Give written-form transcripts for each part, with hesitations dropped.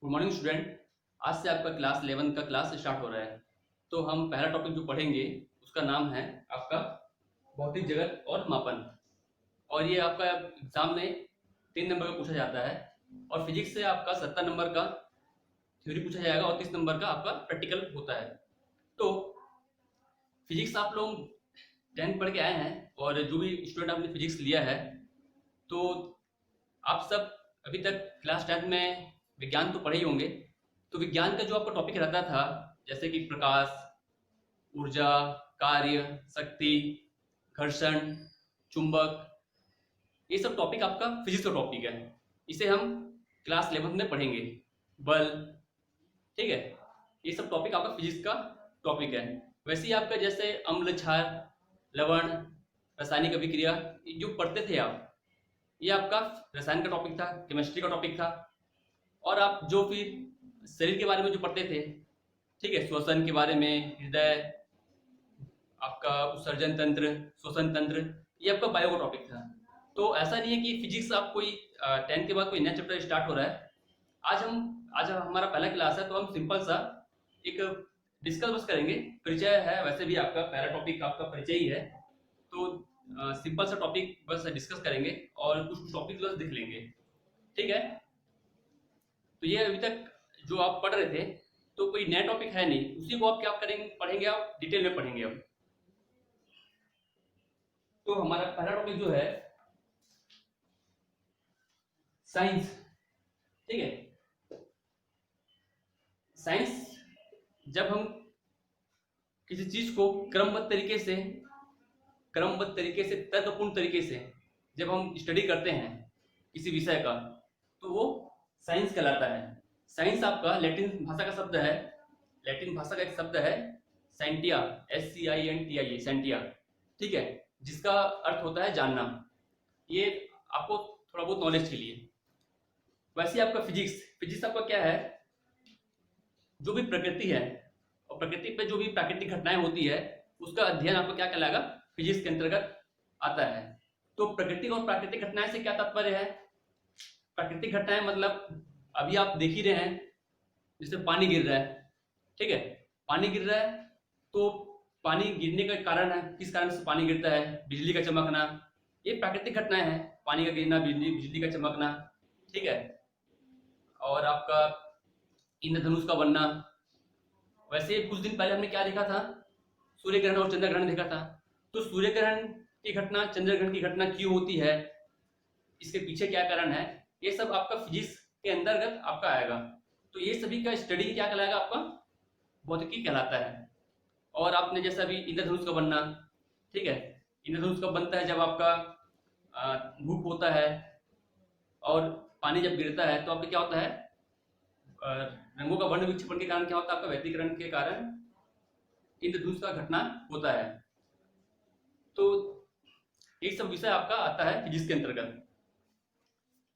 Good morning student. आज से आपका क्लास 11 का क्लास स्टार्ट हो रहा है। तो हम पहला टॉपिक जो पढ़ेंगे उसका नाम है आपका भौतिक जगत और मापन। और ये आपका एग्जाम में 3 नंबर का पूछा जाता है। और फिजिक्स से आपका 70 नंबर का थ्योरी पूछा जाएगा और 30 नंबर का आपका प्रैक्टिकल होता है। तो फिजिक्स आप लोग 10th पढ़ के आए हैं और जो भी स्टूडेंट आपने फिजिक्स लिया है, तो आप सब अभी तक क्लास 10 में विज्ञान तो पढ़े ही होंगे। तो विज्ञान का जो आपका टॉपिक रहता था, जैसे कि प्रकाश, ऊर्जा, कार्य, शक्ति, घर्षण, चुंबक, ये सब टॉपिक आपका फिजिक्स का टॉपिक है। इसे हम क्लास 11 में पढ़ेंगे। बल, ठीक है, ये सब टॉपिक आपका फिजिक्स का टॉपिक है। वैसे ही आपका जैसे अम्ल, क्षार, लवण, रासायनिक अभिक्रिया, ये जो पढ़ते थे आप, ये आपका रसायन का टॉपिक था, केमिस्ट्री का टॉपिक था। और आप जो फिर शरीर के बारे में जो पढ़ते थे, ठीक है, श्वसन के बारे में, हृदय, आपका उत्सर्जन तंत्र, श्वसन तंत्र, ये आपका बायो का टॉपिक था। तो ऐसा नहीं है कि फिजिक्स आप कोई 10 के बाद कोई नया चैप्टर स्टार्ट हो रहा है। आज हमारा पहला क्लास है, तो हम सिंपल सा एक डिस्कस बस करेंगे। परिचय है, वैसे भी आपका पहला टॉपिक आपका परिचय ही है। तो सिंपल सा टॉपिक बस डिस्कस करेंगे और कुछ टॉपिक बस देख लेंगे, ठीक है। तो ये अभी तक जो आप पढ़ रहे थे, तो कोई नया टॉपिक है नहीं, उसी को आप क्या करेंगे, पढ़ेंगे, आप डिटेल में पढ़ेंगे अब। तो हमारा पहला टॉपिक जो है साइंस, ठीक है। साइंस, जब हम किसी चीज को क्रमबद्ध तरीके से तर्कपूर्ण तरीके से जब हम स्टडी करते हैं किसी विषय का, तो वो साइंस कहलाता है। साइंस आपका लैटिन भाषा का शब्द है, लैटिन भाषा का एक शब्द है साइंटिया, SCINTIA, साइंटिया, ठीक है, जिसका अर्थ होता है जानना। ये आपको थोड़ा बहुत नॉलेज के लिए। वैसे आपका फिजिक्स आपका क्या है, जो भी प्रकृति है और प्रकृति पे जो भी प्राकृतिक घटनाएं होती है, उसका अध्ययन आपको क्या कहलाएगा, फिजिक्स के अंतर्गत आता है। तो प्रकृतिक और प्राकृतिक घटनाएं से क्या तात्पर्य है? प्राकृतिक घटनाएं मतलब अभी आप देख ही रहे हैं, जैसे पानी गिर रहा है, ठीक है, पानी गिर रहा है, तो पानी गिरने का कारण है, किस कारण से पानी गिरता है, बिजली का चमकना, ये प्राकृतिक घटनाएं हैं, पानी का गिरना, बिजली का चमकना, ठीक है। और आपका इंद्रधनुष का बनना। वैसे कुछ दिन पहले हमने क्या देखा था, सूर्य ग्रहण और चंद्र ग्रहण देखा था। तो सूर्य ग्रहण की घटना, चंद्र ग्रहण की घटना क्यों होती है, इसके पीछे क्या कारण है, ये सब आपका फिजिक्स के अंतर्गत आपका आएगा। तो ये सभी का स्टडी क्या कहलाएगा, आपका भौतिकी कहलाता है। और आपने जैसा अभी इंद्रधनुष का बनना, ठीक है, इंद्रधनुष कब बनता है, जब आपका धूप होता है और पानी जब गिरता है, तो आपका क्या होता है, रंगों का वर्ण विक्षेपण के कारण क्या होता है, आपका व्यतिकरण के कारण इंद्रधनुष का घटना होता है। तो ये सब विषय आपका आता है फिजिक्स के अंतर्गत।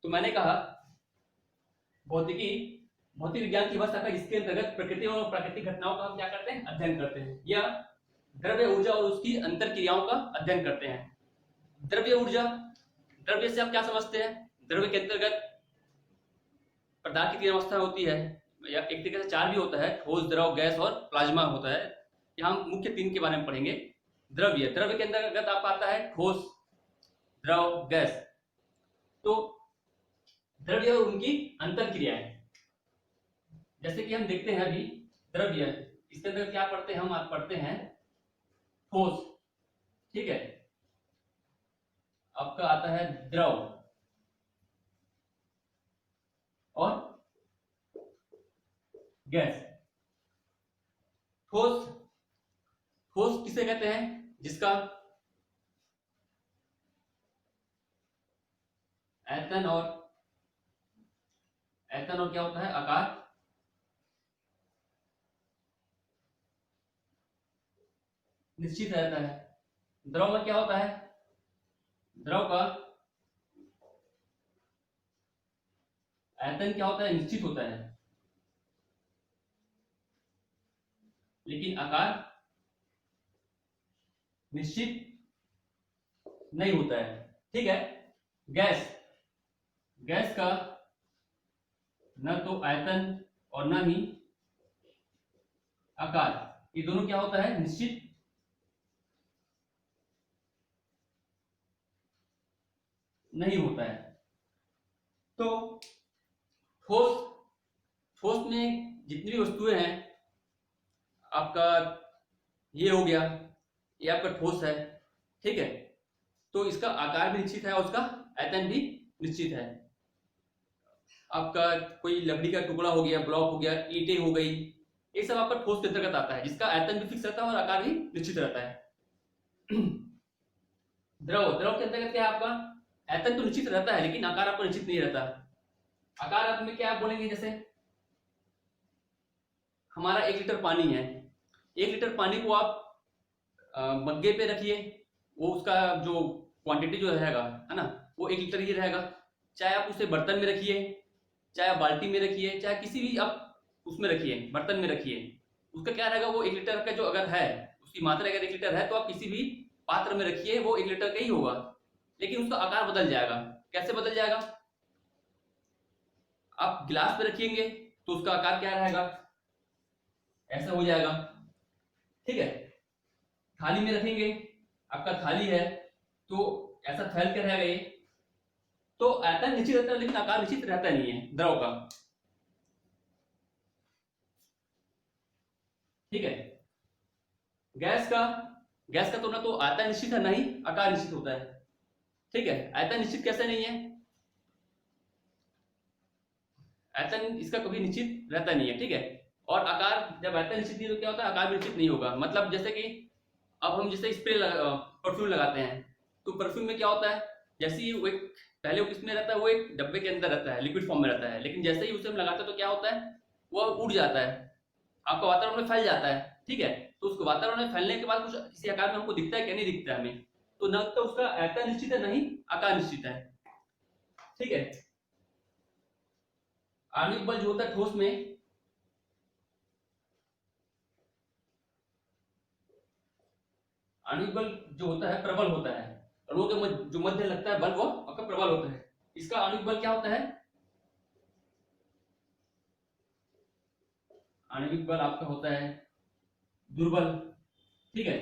तो मैंने कहा भौतिकी, भौतिक विज्ञान की भाषा का, इसके अंतर्गत प्रकृति और प्राकृतिक घटनाओं का हम क्या करते हैं, अध्ययन करते हैं, या द्रव्य ऊर्जा और उसकी अंतर क्रियाओं का अध्ययन करते हैं। द्रव्य ऊर्जा, द्रव्य से आप क्या समझते हैं, द्रव्य के अंतर्गत पदार्थ की तीन अवस्था होती है, या एक तरीके से चार भी होता है, ठोस, द्रव, गैस और प्लाज्मा होता है। यहाँ हम मुख्य तीन के बारे में पढ़ेंगे। द्रव्य के अंतर्गत आपका आता है ठोस, द्रव, गैस। तो द्रव्य और उनकी अंतर क्रियाएं, जैसे कि हम देखते हैं अभी द्रव्य, इसके अंदर क्या पढ़ते हैं हम, आप पढ़ते हैं ठोस, ठीक है, आपका आता है द्रव और गैस। ठोस, ठोस किसे कहते हैं, जिसका आयतन और क्या होता है, आकार निश्चित रहता है। द्रव में क्या होता है, द्रव का आयतन क्या होता है, निश्चित होता है, लेकिन आकार निश्चित नहीं होता है, ठीक है। गैस, गैस का न तो आयतन और न ही आकार, ये दोनों क्या होता है, निश्चित नहीं होता है। तो ठोस ठोस में जितनी भी वस्तुएं हैं, आपका ये हो गया, ये आपका ठोस है, ठीक है। तो इसका आकार भी निश्चित है और उसका आयतन भी निश्चित है। आपका कोई लकड़ी का टुकड़ा हो गया, ब्लॉक हो गया, ईंटें हो गई, ये सब आपका ठोस के अंतर्गत आता है, जिसका आयतन भी फिक्स रहता है और आकार भी निश्चित रहता है। द्रव द्रव के अंतर्गत क्या है, आपका आयतन तो निश्चित रहता है लेकिन आकार आपका निश्चित नहीं रहता। आकार आप में क्या आप बोलेंगे, जैसे हमारा 1 लीटर पानी है, 1 लीटर पानी को आप मग्गे पे रखिए, वो उसका जो क्वांटिटी जो रहेगा, है ना, वो 1 लीटर ही रहेगा। चाहे आप उसे बर्तन में रखिए, चाहे आप बाल्टी में रखिए, चाहे किसी भी आप उसमें रखिए, बर्तन में रखिए, उसका क्या रहेगा, वो 1 लीटर का जो अगर है, उसकी मात्रा अगर 1 लीटर है, तो आप किसी भी पात्र में रखिए, वो 1 लीटर का ही होगा, लेकिन उसका आकार बदल जाएगा। कैसे बदल जाएगा, आप गिलास पे रखिएंगे तो उसका आकार क्या रहेगा, ऐसा हो जाएगा, ठीक है। थाली में रखेंगे, आपका थाली है तो ऐसा फैल कर रहेगा ये, तो आयतन निश्चित रहता है लेकिन आकार निश्चित रहता नहीं है द्रव का, ठीक है। गैस का तो ना तो आयतन निश्चित है, ना ही आकार निश्चित होता है, ठीक है। आयतन निश्चित कैसे नहीं है, आयतन इसका कभी निश्चित रहता नहीं है, ठीक है। और आकार, जब आयतन निश्चित नहीं तो क्या होता है, आकार भी निश्चित नहीं होगा। मतलब जैसे कि अब हम जैसे परफ्यूम लगाते हैं, तो परफ्यूम में क्या होता है, जैसे ही वो एक पहले वो किसमें रहता है, वो एक डब्बे के अंदर रहता है, लिक्विड फॉर्म में रहता है, लेकिन जैसे ही उसे हम लगाते हैं तो क्या होता है, वो उड़ जाता है, आपका वातावरण में फैल जाता है, ठीक है। तो उसको वातावरण में फैलने के बाद कुछ किसी आकार में हमको दिखता है क्या, नहीं दिखता है हमें, तो न तो उसका आयतन निश्चित है, नहीं आकार निश्चित है, ठीक है। आणविक बल जो होता है ठोस में, आणविक बल जो होता है प्रबल होता है, अणुओं के जो मध्य लगता है बल, वो आपका प्रबल होता है। इसका आणविक बल क्या होता है, आणविक बल आपका होता है दुर्बल, ठीक है,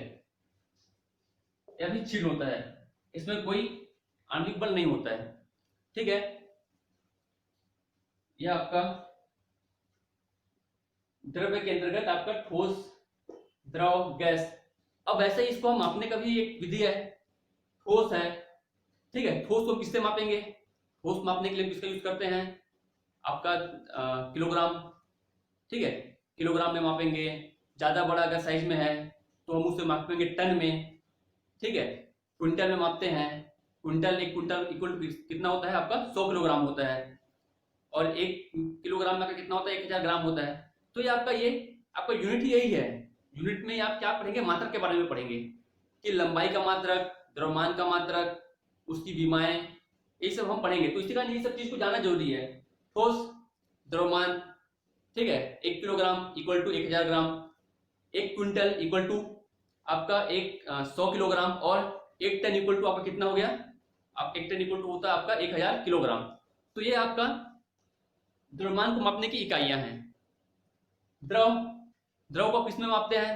या फिर क्षीण होता है, इसमें कोई आणविक बल नहीं होता है, ठीक है। यह आपका द्रव्य के अंतर्गत आपका ठोस, द्रव, गैस। अब वैसे ही इसको हम मापने का भी एक विधि है, ठोस है, ठीक है। ठोस को किससे मापेंगे, ठोस मापने के लिए किसका यूज करते हैं, आपका किलोग्राम, ठीक है, किलोग्राम में मापेंगे। ज्यादा बड़ा अगर साइज में है तो हम उसे मापेंगे टन में, ठीक है। क्विंटल में मापते हैं, क्विंटल, एक क्विंटल इक्वल कितना होता है आपका 100 किलोग्राम होता है, और 1 किलोग्राम में कितना होता है, 1000 ग्राम होता है। तो ये आपका यूनिट ही यही है। यूनिट में आप क्या पढ़ेंगे, मात्रक के बारे में पढ़ेंगे, कि लंबाई का मात्रक, द्रव्यमान का मात्रक, उसकी विमाएं, ये सब हम पढ़ेंगे। तो इसी कारण ये सब चीज को जानना जरूरी है। ठोस, द्रव्यमान, ठीक है, 1 kilogram equal to 1000 gram, 1 quintal equal to आपका 100 किलोग्राम, और 1 टन इक्वल टू आपका कितना हो गया, आप 1 टन इक्वल टू होता है आपका 1000 किलोग्राम। तो ये आपका द्रव्यमान को मापने की इकाइयां हैं। द्रव को किसमें मापते हैं,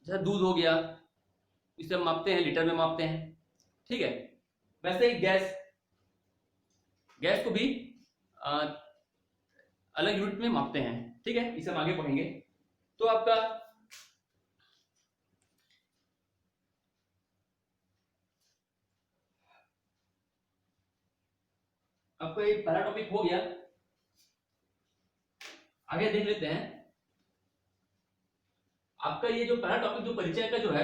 जैसे दूध हो गया, इसे हम मापते हैं लीटर में मापते हैं, ठीक है। वैसे ही गैस को भी अलग यूनिट में मापते हैं, ठीक है, इसे हम आगे पढ़ेंगे। तो आपका ये पहला टॉपिक हो गया। आगे देख लेते हैं। आपका ये जो पहला टॉपिक जो परिचय का जो है,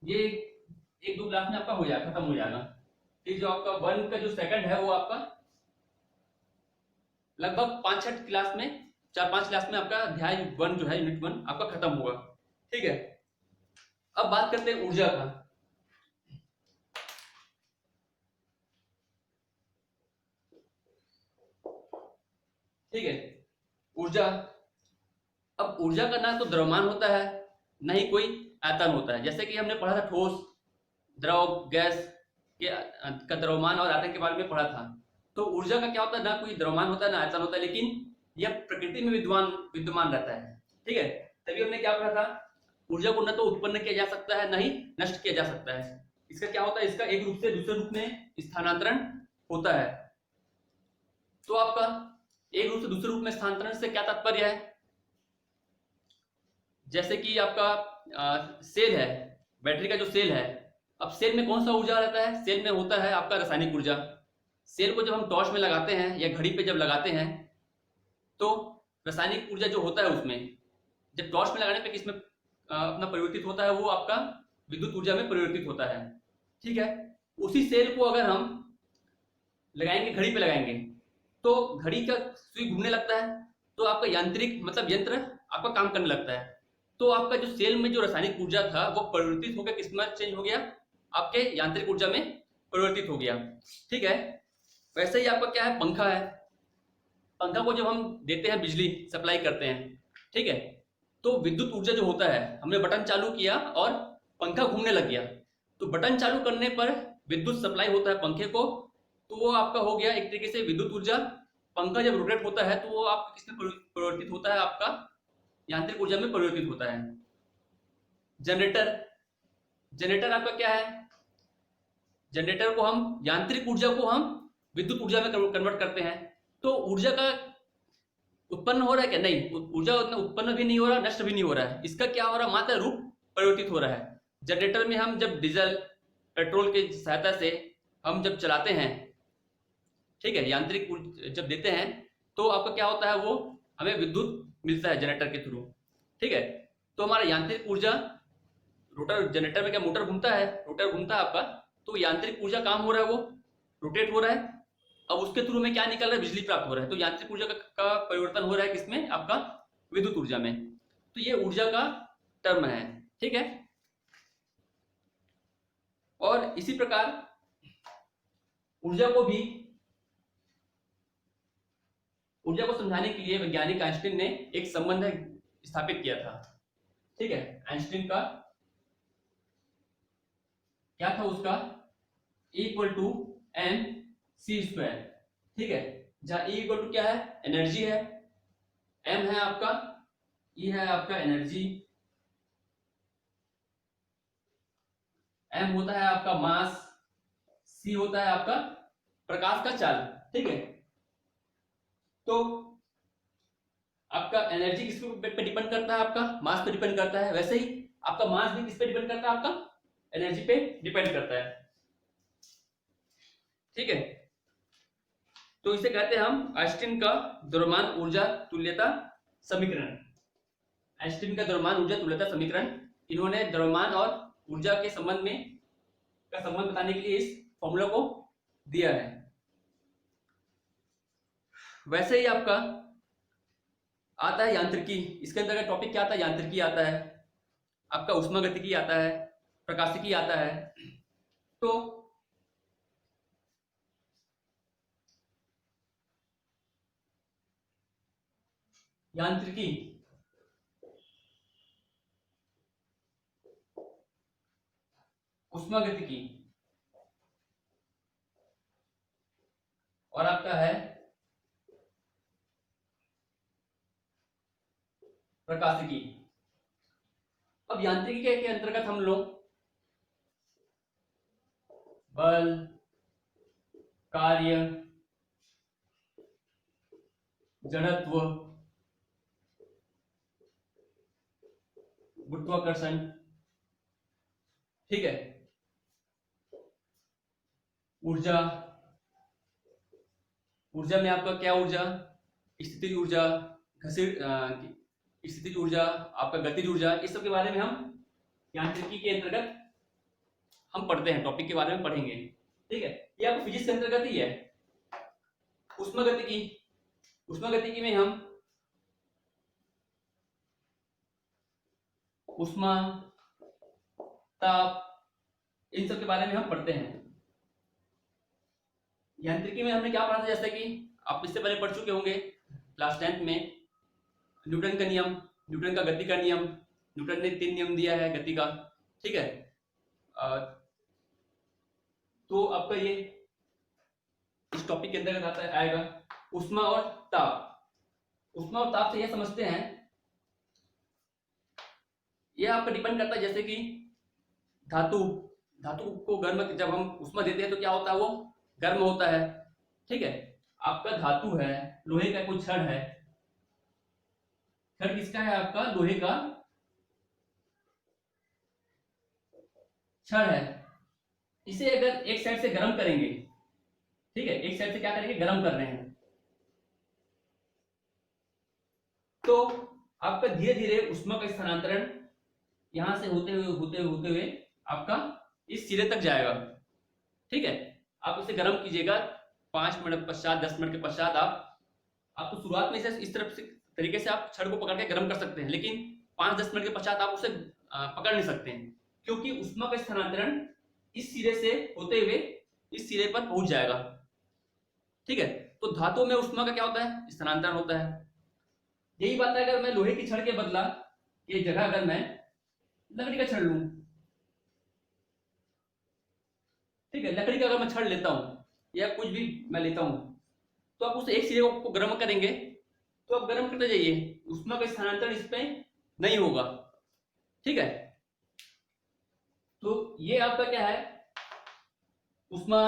ये 1-2 क्लास में आपका हो जाएगा, खत्म हो जाएगा। फिर जो आपका 1 का जो सेकंड है, वो आपका लगभग 5-6 क्लास में, 4-5 क्लास में आपका अध्याय 1 जो है, यूनिट 1 आपका खत्म होगा, ठीक है। अब बात करते हैं ऊर्जा का। ठीक है, ऊर्जा। अब ऊर्जा का ना तो द्रव्यमान होता है, ना ही कोई आयतन होता है। जैसे कि हमने पढ़ा था ठोस, द्रव, गैस के का द्रव्यमान और आयतन के बारे में पढ़ा था। तो ऊर्जा का क्या होता है, ना कोई द्रव्यमान होता है, ना आयतन होता है, लेकिन यह प्रकृति में विद्यमान रहता है। ठीक है, तभी हमने क्या पढ़ा था, ऊर्जा को न तो उत्पन्न किया जा सकता है, न ही नष्ट किया जा सकता है। इसका क्या होता है, इसका एक रूप से दूसरे रूप में स्थानांतरण होता है। तो आपका एक रूप से दूसरे रूप में स्थानांतरण से क्या तात्पर्य है, जैसे कि आपका सेल है, बैटरी का जो सेल है, अब सेल में कौन सा ऊर्जा रहता है, सेल में होता है आपका रासायनिक ऊर्जा। सेल को जब हम टॉर्च में लगाते हैं या घड़ी पे जब लगाते हैं तो रासायनिक ऊर्जा जो होता है उसमें, जब टॉर्च में लगाने पे किसमें अपना परिवर्तित होता है, वो आपका विद्युत ऊर्जा में परिवर्तित होता है। ठीक है, उसी सेल को अगर हम लगाएंगे, घड़ी पे लगाएंगे, तो घड़ी का सुई घूमने लगता है, तो आपका यांत्रिक मतलब यंत्र आपका काम करने लगता है। तो आपका जो सेल में जो रासायनिक ऊर्जा था वो परिवर्तित होकर किसमें चेंज हो गया, आपके यांत्रिक ऊर्जा में परिवर्तित हो गया। ठीक है, वैसे ही आपका क्या है, पंखा है, पंखा को जब हम देते हैं, बिजली सप्लाई करते हैं, ठीक है, तो विद्युत ऊर्जा जो होता है, हमने बटन चालू किया और पंखा घूमने लग गया, तो बटन चालू करने पर विद्युत सप्लाई होता है पंखे को, तो वो आपका हो गया एक तरीके से विद्युत ऊर्जा। पंखा जब रोटेट होता है तो वो आपका किसमें परिवर्तित होता है, आपका यांत्रिक ऊर्जा में परिवर्तित होता है। जनरेटर, जनरेटर आपका क्या है, जनरेटर को हम यांत्रिक ऊर्जा को हम विद्युत ऊर्जा में कन्वर्ट करते हैं। तो ऊर्जा का उत्पन्न हो रहा है क्या, नहीं, ऊर्जा उतना उत्पन्न भी नहीं हो रहा, नष्ट भी नहीं हो रहा है, इसका क्या हो रहा है, मात्र रूप परिवर्तित हो रहा है। जनरेटर में हम जब डीजल पेट्रोल की सहायता से हम जब चलाते हैं, ठीक है, यांत्रिक जब देते हैं, तो आपका क्या होता है, वो हमें विद्युत मिलता है जनरेटर के थ्रू। ठीक है, तो हमारा यांत्रिक ऊर्जा, रोटर, जनरेटर में क्या मोटर घूमता है, रोटर घूमता है आपका, तो यांत्रिक ऊर्जा काम हो रहा है, वो रोटेट हो रहा है, अब उसके थ्रू में क्या निकल रहा है, बिजली प्राप्त हो रहा है। तो यांत्रिक ऊर्जा का परिवर्तन हो रहा है किसमें, आपका विद्युत ऊर्जा में। तो ये ऊर्जा का टर्म है। ठीक है, और इसी प्रकार ऊर्जा को समझाने के लिए वैज्ञानिक आइंस्टीन ने एक संबंध स्थापित किया था। ठीक है, आइंस्टीन का क्या था, उसका E=mc²। ठीक है, जहां E क्या है, एनर्जी है, m है आपका, E है आपका एनर्जी, m होता है आपका मास, c होता है आपका प्रकाश का चाल। ठीक है, तो आपका एनर्जी किस पे डिपेंड करता है, आपका मास पे डिपेंड करता है, वैसे ही आपका मास भी किस पे डिपेंड करता है, आपका एनर्जी पे डिपेंड करता है। ठीक है, तो इसे कहते हैं हम आइंस्टीन का द्रव्यमान ऊर्जा तुल्यता समीकरण। आइंस्टीन का द्रव्यमान ऊर्जा तुल्यता समीकरण, इन्होंने द्रव्यमान और ऊर्जा के संबंध बताने के लिए इस फॉर्मूला को दिया है। वैसे ही आपका आता है यांत्रिकी, इसके अंतर्गत टॉपिक क्या आता है, यांत्रिकी आता है, आपका ऊष्मागतिकी आता है, प्रकाशिकी आता है। तो यांत्रिकी, ऊष्मागतिकी और आपका है प्रकाशिकी। अब यांत्रिकी के अंतर्गत हम लोग बल, कार्य, जड़त्व, गुरुत्वाकर्षण, ठीक है, ऊर्जा, ऊर्जा में आपका क्या ऊर्जा, स्थितिज ऊर्जा, स्थितिज ऊर्जा, आपका गतिज ऊर्जा, इस सब के बारे में हम यांत्रिकी के अंतर्गत हम पढ़ते हैं, टॉपिक के बारे में पढ़ेंगे। ठीक है, ये आपको फिजिक्स के अंतर्गत ही है। ऊष्मागतिकी, ऊष्मागतिकी में हम ऊष्मा, ताप, इन सब के बारे में हम पढ़ते हैं। यांत्रिकी में हमने क्या पढ़ा था, जैसे कि आप इससे पहले पढ़ चुके होंगे क्लास 10th में, न्यूटन का नियम, न्यूटन का गति का नियम, न्यूटन ने 3 नियम दिया है गति का। ठीक है, तो आपका ये इस टॉपिक के अंतर्गत आता है, आएगा ऊष्मा और ताप। उष्मा और ताप से यह समझते हैं, यह आपका डिपेंड करता है, जैसे कि धातु धातु को गर्म जब हम उष्मा देते हैं तो क्या होता है, वो गर्म होता है। ठीक है, आपका धातु है, लोहे का कोई छड़ है, छड़ किसका है, आपका लोहे का छड़ है। इसे अगर एक साइड से गर्म करेंगे, ठीक है, एक साइड से क्या करेंगे, गर्म कर रहे हैं, तो आपका धीरे धीरे उष्मा का स्थानांतरण यहां से होते हुए आपका इस सिरे तक जाएगा। ठीक है, आप उसे गर्म कीजिएगा 5 मिनट पश्चात, 10 मिनट के पश्चात आपको शुरुआत में इसे इस तरफ से तरीके से आप छड़ को पकड़ के गर्म कर सकते हैं, लेकिन 5-10 मिनट के पश्चात आप उसे पकड़ नहीं सकते हैं, क्योंकि उष्मा का स्थानांतरण इस सिरे से होते हुए इस सिरे पर पहुंच जाएगा। ठीक है, तो धातु में उष्मा का क्या होता है, स्थानांतरण होता है। यही बात है अगर मैं लोहे की छड़ के बदला ये जगह अगर मैं लकड़ी का छड़ लूं, ठीक है, लकड़ी का अगर मैं छड़ लेता हूं या कुछ भी मैं लेता हूं, तो आप उस एक सिरे को गर्म करेंगे, तो आप गर्म करते जाइए, उष्मा का स्थानांतरण इस पे नहीं होगा। ठीक है, तो ये आपका क्या है, उष्मा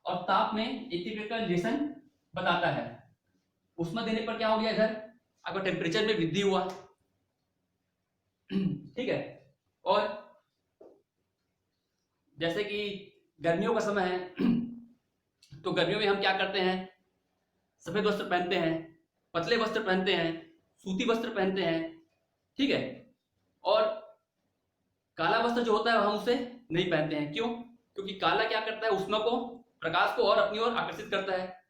और ताप में एक का रिलेशन बताता है। उष्मा देने पर क्या हो गया, इधर आपका टेम्परेचर में वृद्धि हुआ। ठीक है, और जैसे कि गर्मियों का समय है, तो गर्मियों में हम क्या करते हैं, सफेद वस्त्र पहनते हैं, पतले वस्त्र पहनते हैं, सूती वस्त्र पहनते हैं। ठीक है, और काला वस्त्र जो होता है हम उसे नहीं पहनते हैं। क्यों? क्योंकि काला क्या करता है, उष्मा को, प्रकाश को और अपनी ओर आकर्षित करता है,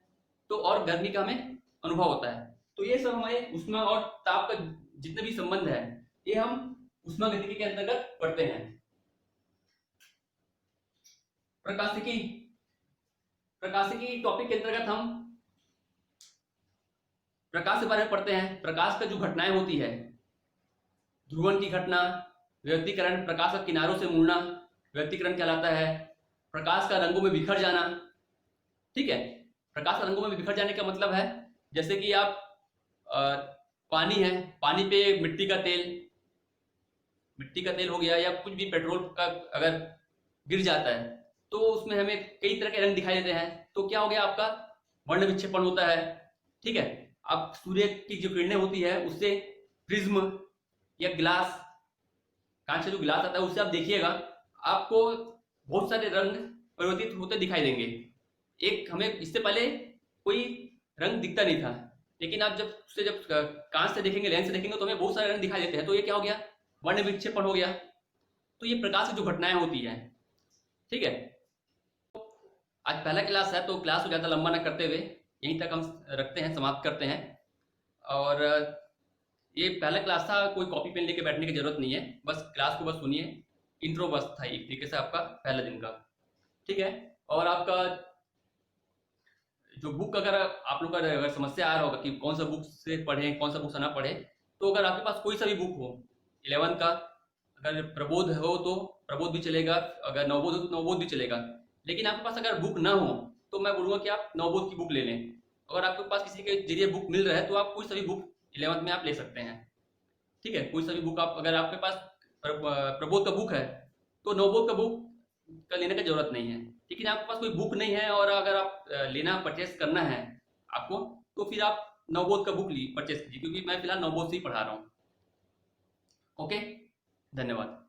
तो और गर्मी का हमें अनुभव होता है। तो ये सब हमारे उष्मा और ताप का जितने भी संबंध है, ये हम उष्मागतिकी के अंतर्गत पढ़ते हैं। प्रकाशिकी टॉपिक के अंतर्गत हम प्रकाश के बारे में पढ़ते हैं। प्रकाश का जो घटनाएं होती है, ध्रुवण की घटना, व्यक्तीकरण, प्रकाश का किनारों से मुड़ना व्यक्तीकरण कहलाता है। प्रकाश का रंगों में बिखर जाना। ठीक है, प्रकाश का रंगों में बिखर जाने का मतलब है, जैसे कि आप पानी है, पानी पे मिट्टी का तेल हो गया या कुछ भी पेट्रोल का अगर गिर जाता है, तो उसमें हमें कई तरह के रंग दिखाई देते हैं। तो क्या हो गया, आपका वर्ण विक्षेपण होता है। ठीक है, आप सूर्य की जो किरणें होती है उससे प्रिज्म या गिलास, कांच का जो गिलास आता है उससे आप देखिएगा, आपको बहुत सारे रंग परिवर्तित होते दिखाई देंगे। एक हमें इससे पहले कोई रंग दिखता नहीं था, लेकिन आप जब कांच से देखेंगे, लेंस से देखेंगे, तो हमें बहुत सारे रंग दिखाई देते हैं। तो ये क्या हो गया, वर्ण विक्षेपण हो गया। तो ये प्रकाश की जो घटनाएं होती है। ठीक है, आज पहला क्लास है, तो क्लास को ज़्यादा लंबा ना करते हुए यहीं तक हम रखते हैं, समाप्त करते हैं। और ये पहला क्लास था, कोई कॉपी पेन लेके बैठने की जरूरत नहीं है, बस क्लास को बस सुनिए। इंट्रो बस था एक तरीके से आपका पहले दिन का। ठीक है, और आपका जो बुक, अगर आप लोग का अगर समस्या आ रहा होगा कि कौन सा बुक से पढ़ें, कौन सा बुक से ना पढ़े, तो अगर आपके पास कोई सा भी बुक हो, 11th का अगर प्रबोध हो तो प्रबोध भी चलेगा, अगर नवबोध हो तो नवबोध भी चलेगा। लेकिन आपके पास अगर बुक ना हो तो मैं बोलूँगा कि आप नवबोध की बुक ले लें। अगर आपके पास किसी के जरिए बुक मिल रहा है तो आप कोई सा भी बुक 11th में आप ले सकते हैं। ठीक है, कोई सा भी बुक आप, अगर आपके पास प्रबोध का बुक है तो नवबोध का बुक का लेने की जरूरत नहीं है। लेकिन आपके पास कोई बुक नहीं है और अगर आप लेना, परचेस करना है आपको, तो फिर आप नवबोध का बुक परचेस कीजिए, क्योंकि मैं फिलहाल नवबोध से ही पढ़ा रहा हूँ। ओके, धन्यवाद।